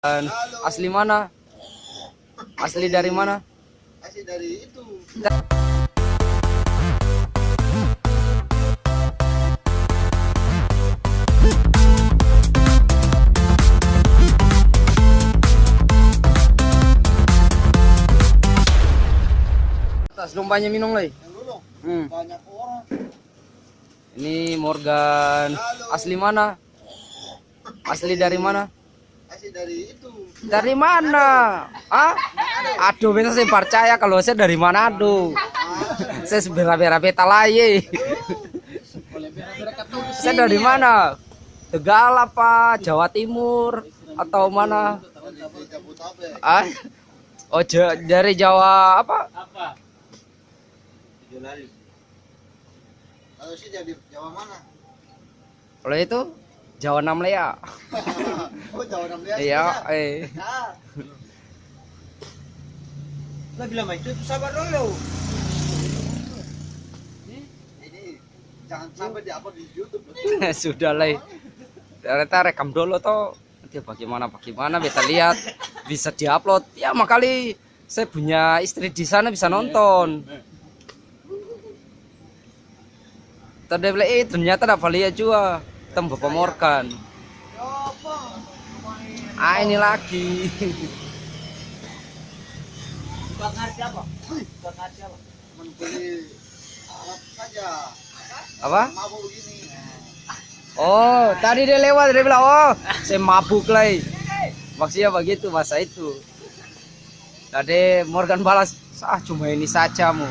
Asli mana? Asli dari mana? Asli dari itu. Atas dompanya minum lagi. Yang dulu. Hmm. Banyak orang. Ini Morgan. Asli mana? Asli dari mana? Asli dari itu. Dari mana? Ah? Aduh, bisa saya percaya kalau saya dari Manado. Saya berabe-rabe talaye. Saya dari mana? Tegal apa? Jawa Timur atau mana? Dari Jabodetabek. Ah? Oh, dari Jawa apa? Kalau sih jadi Jawa mana? Kalau itu Jawa Namlea. Oh, Jawa 16. Iya, Ah. Lah bilang itu sabar dulu. Ini jangan sampai diupload di YouTube. Sudah lah. Ternyata rekam dulu toh. Nanti bagaimana bisa lihat, bisa diupload. Ya makali saya punya istri di sana bisa nonton. Tadi ternyata dapat lihat juga tembok Morgan. Ah, ini lagi. Buat ngerti apa? Buat ngerti apa? Membeli alat saja. Apa? Mabuk begini. Oh, tadi dia lewat, dia bilang, oh, saya mabuk lah. Maksudnya begitu masa itu. Tadi Morgan balas, cuma ini saja mu.